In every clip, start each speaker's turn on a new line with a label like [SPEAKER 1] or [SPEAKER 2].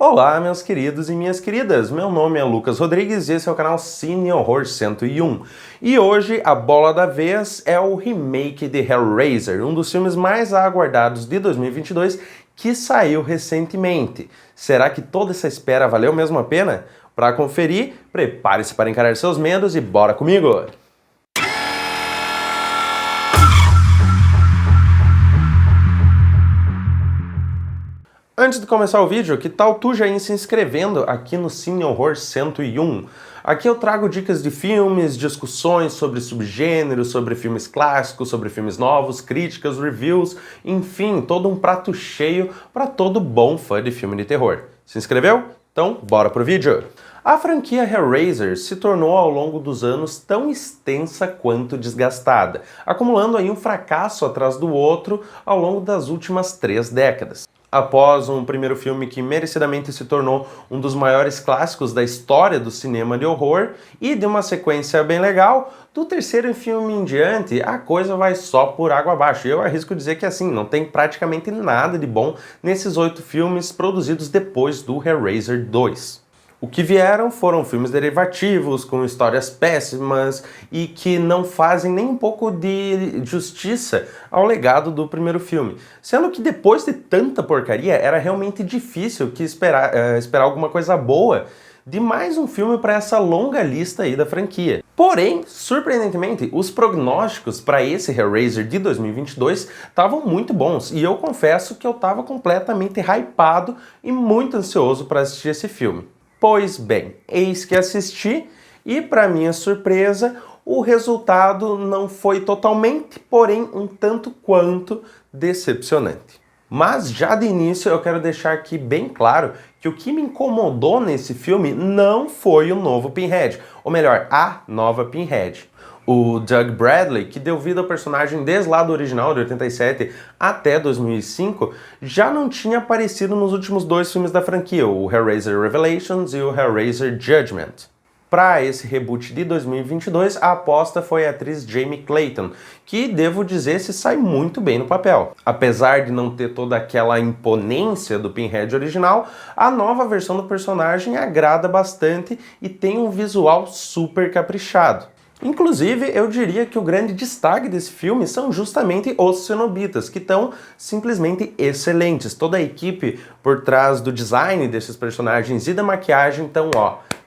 [SPEAKER 1] Olá, meus queridos e minhas queridas, meu nome é Lucas Rodrigues e esse é o canal Cine Horror 101. E hoje a bola da vez é o remake de Hellraiser, um dos filmes mais aguardados de 2022 que saiu recentemente. Será que toda essa espera valeu mesmo a pena? Para conferir, prepare-se para encarar seus medos e bora comigo! Antes de começar o vídeo, que tal tu já ir se inscrevendo aqui no Cine Horror 101? Aqui eu trago dicas de filmes, discussões sobre subgêneros, sobre filmes clássicos, sobre filmes novos, críticas, reviews, enfim, todo um prato cheio para todo bom fã de filme de terror. Se inscreveu? Então, bora pro vídeo! A franquia Hellraiser se tornou ao longo dos anos tão extensa quanto desgastada, acumulando aí um fracasso atrás do outro ao longo das últimas 3 décadas. Após um primeiro filme que merecidamente se tornou um dos maiores clássicos da história do cinema de horror e de uma sequência bem legal, do terceiro filme em diante a coisa vai só por água abaixo. E eu arrisco dizer que assim, não tem praticamente nada de bom nesses 8 filmes produzidos depois do Hellraiser 2. O que vieram foram filmes derivativos, com histórias péssimas e que não fazem nem um pouco de justiça ao legado do primeiro filme. Sendo que depois de tanta porcaria, era realmente difícil esperar alguma coisa boa de mais um filme para essa longa lista aí da franquia. Porém, surpreendentemente, os prognósticos para esse Hellraiser de 2022 estavam muito bons e eu confesso que eu estava completamente hypado e muito ansioso para assistir esse filme. Pois bem, eis que assisti e, para minha surpresa, o resultado não foi totalmente, porém um tanto quanto decepcionante. Mas já de início eu quero deixar aqui bem claro que o que me incomodou nesse filme não foi o novo Pinhead, ou melhor, a nova Pinhead. O Doug Bradley, que deu vida ao personagem desde lá do original, de 87 até 2005, já não tinha aparecido nos últimos 2 filmes da franquia, o Hellraiser Revelations e o Hellraiser Judgment. Para esse reboot de 2022, a aposta foi a atriz Jamie Clayton, que, devo dizer, se sai muito bem no papel. Apesar de não ter toda aquela imponência do Pinhead original, a nova versão do personagem agrada bastante e tem um visual super caprichado. Inclusive, eu diria que o grande destaque desse filme são justamente os cenobitas, que estão simplesmente excelentes. Toda a equipe por trás do design desses personagens e da maquiagem estão,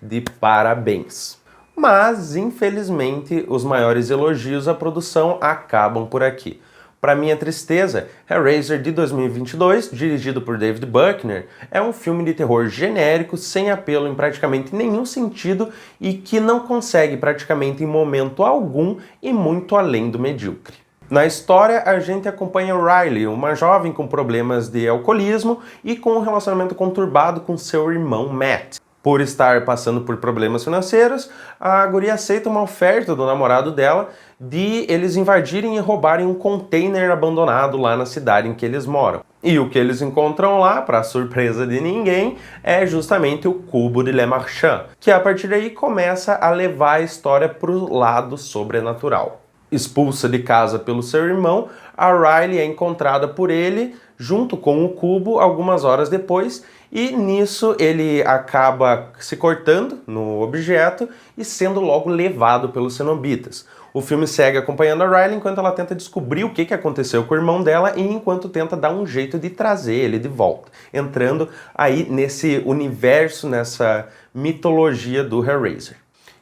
[SPEAKER 1] de parabéns. Mas, infelizmente, os maiores elogios à produção acabam por aqui. Para minha tristeza, Hellraiser de 2022, dirigido por David Buckner, é um filme de terror genérico, sem apelo em praticamente nenhum sentido e que não consegue praticamente em momento algum e muito além do medíocre. Na história, a gente acompanha Riley, uma jovem com problemas de alcoolismo e com um relacionamento conturbado com seu irmão Matt. Por estar passando por problemas financeiros, a guria aceita uma oferta do namorado dela de eles invadirem e roubarem um container abandonado lá na cidade em que eles moram. E o que eles encontram lá, para surpresa de ninguém, é justamente o cubo de Le Marchand, que a partir daí começa a levar a história para o lado sobrenatural. Expulsa de casa pelo seu irmão, a Riley é encontrada por ele, junto com o cubo, algumas horas depois, e nisso ele acaba se cortando no objeto e sendo logo levado pelos cenobitas. O filme segue acompanhando a Riley enquanto ela tenta descobrir o que aconteceu com o irmão dela e enquanto tenta dar um jeito de trazer ele de volta, entrando aí nesse universo, nessa mitologia do Hellraiser.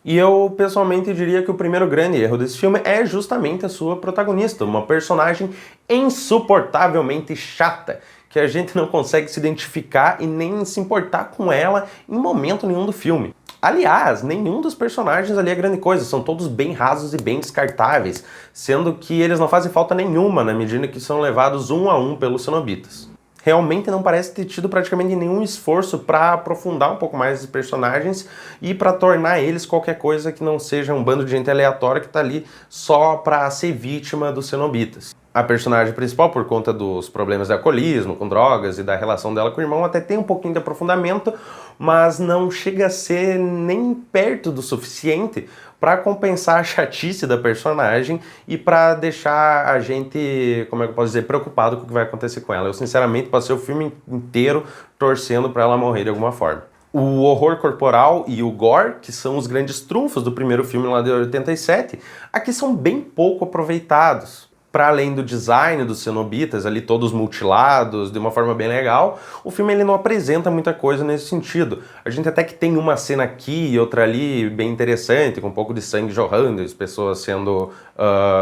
[SPEAKER 1] E eu, pessoalmente, diria que o primeiro grande erro desse filme é justamente a sua protagonista, uma personagem insuportavelmente chata, que a gente não consegue se identificar e nem se importar com ela em momento nenhum do filme. Aliás, nenhum dos personagens ali é grande coisa, são todos bem rasos e bem descartáveis, sendo que eles não fazem falta nenhuma na medida que são levados um a um pelos cenobitas. Realmente não parece ter tido praticamente nenhum esforço para aprofundar um pouco mais os personagens e para tornar eles qualquer coisa que não seja um bando de gente aleatória que está ali só para ser vítima dos cenobitas. A personagem principal, por conta dos problemas de alcoolismo, com drogas e da relação dela com o irmão, até tem um pouquinho de aprofundamento, mas não chega a ser nem perto do suficiente para compensar a chatice da personagem e para deixar a gente, como é que eu posso dizer, preocupado com o que vai acontecer com ela. Eu sinceramente passei o filme inteiro torcendo para ela morrer de alguma forma. O horror corporal e o gore, que são os grandes trunfos do primeiro filme lá de 87, aqui são bem pouco aproveitados. Para além do design dos cenobitas, ali todos mutilados, de uma forma bem legal, o filme ele não apresenta muita coisa nesse sentido. A gente até que tem uma cena aqui e outra ali bem interessante, com um pouco de sangue jorrando, as pessoas sendo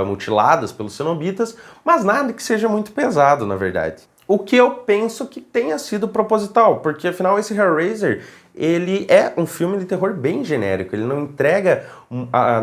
[SPEAKER 1] mutiladas pelos cenobitas, mas nada que seja muito pesado, na verdade. O que eu penso que tenha sido proposital, porque afinal esse Hellraiser, ele é um filme de terror bem genérico, ele não entrega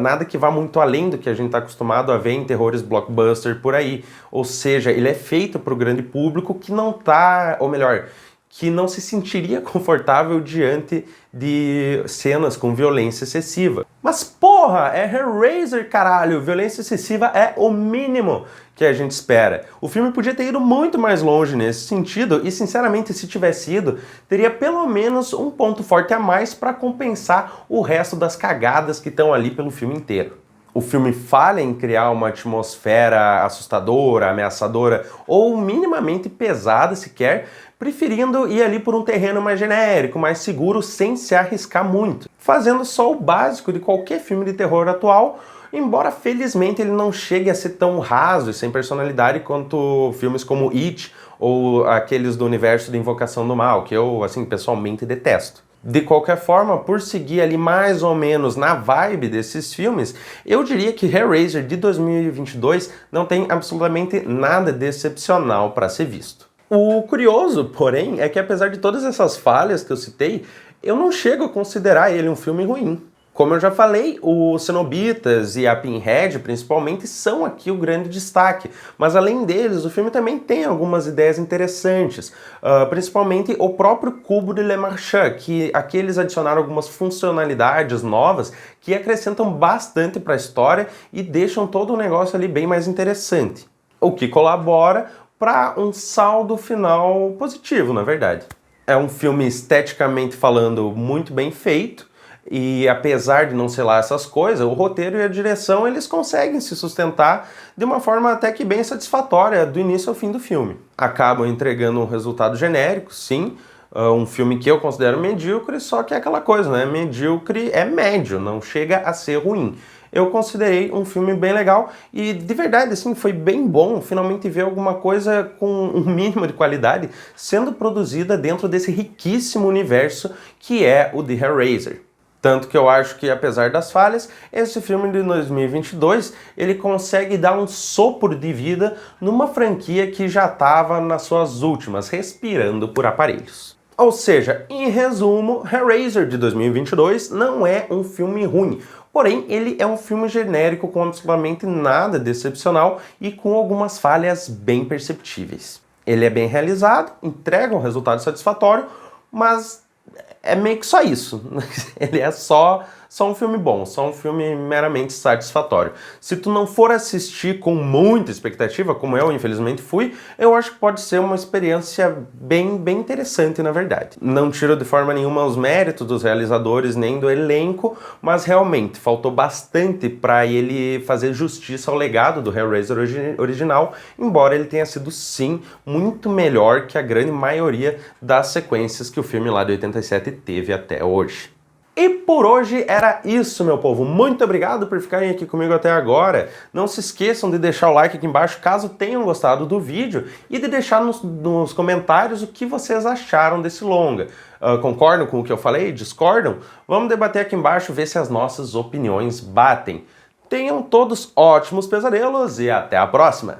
[SPEAKER 1] nada que vá muito além do que a gente está acostumado a ver em terrores blockbuster por aí. Ou seja, ele é feito para o grande público que não tá, ou melhor, que não se sentiria confortável diante de cenas com violência excessiva. Mas porra, é Hellraiser, caralho! Violência excessiva é o mínimo que a gente espera. O filme podia ter ido muito mais longe nesse sentido e, sinceramente, se tivesse ido, teria pelo menos um ponto forte a mais para compensar o resto das cagadas que estão ali pelo filme inteiro. O filme falha em criar uma atmosfera assustadora, ameaçadora ou minimamente pesada sequer, preferindo ir ali por um terreno mais genérico, mais seguro, sem se arriscar muito, fazendo só o básico de qualquer filme de terror atual, embora felizmente ele não chegue a ser tão raso e sem personalidade quanto filmes como It ou aqueles do universo de Invocação do Mal, que eu, assim, pessoalmente detesto. De qualquer forma, por seguir ali mais ou menos na vibe desses filmes, eu diria que Hellraiser de 2022 não tem absolutamente nada de excepcional para ser visto. O curioso, porém, é que apesar de todas essas falhas que eu citei, eu não chego a considerar ele um filme ruim. Como eu já falei, os cenobitas e a Pinhead, principalmente, são aqui o grande destaque. Mas além deles, o filme também tem algumas ideias interessantes. Principalmente o próprio cubo de Le Marchand, que aqui eles adicionaram algumas funcionalidades novas que acrescentam bastante para a história e deixam todo o negócio ali bem mais interessante. O que colabora para um saldo final positivo, na verdade. É um filme esteticamente falando muito bem feito, e apesar de não ser lá essas coisas, o roteiro e a direção eles conseguem se sustentar de uma forma até que bem satisfatória do início ao fim do filme. Acabam entregando um resultado genérico, sim, um filme que eu considero medíocre, só que é aquela coisa, né? Medíocre é médio, não chega a ser ruim. Eu considerei um filme bem legal e de verdade, assim, foi bem bom finalmente ver alguma coisa com um mínimo de qualidade sendo produzida dentro desse riquíssimo universo que é o The Hellraiser. Tanto que eu acho que, apesar das falhas, esse filme de 2022, ele consegue dar um sopro de vida numa franquia que já estava nas suas últimas, respirando por aparelhos. Ou seja, em resumo, Hellraiser de 2022 não é um filme ruim, porém ele é um filme genérico com absolutamente nada de excepcional e com algumas falhas bem perceptíveis. Ele é bem realizado, entrega um resultado satisfatório, mas é meio que só isso. Ele é só um filme bom, só um filme meramente satisfatório. Se tu não for assistir com muita expectativa, como eu infelizmente fui, eu acho que pode ser uma experiência bem interessante, na verdade. Não tiro de forma nenhuma os méritos dos realizadores nem do elenco, mas realmente faltou bastante para ele fazer justiça ao legado do Hellraiser original, embora ele tenha sido sim muito melhor que a grande maioria das sequências que o filme lá de 87 teve até hoje. E por hoje era isso, meu povo. Muito obrigado por ficarem aqui comigo até agora. Não se esqueçam de deixar o like aqui embaixo caso tenham gostado do vídeo e de deixar nos comentários o que vocês acharam desse longa. Concordam com o que eu falei? Discordam? Vamos debater aqui embaixo, ver se as nossas opiniões batem. Tenham todos ótimos pesadelos e até a próxima!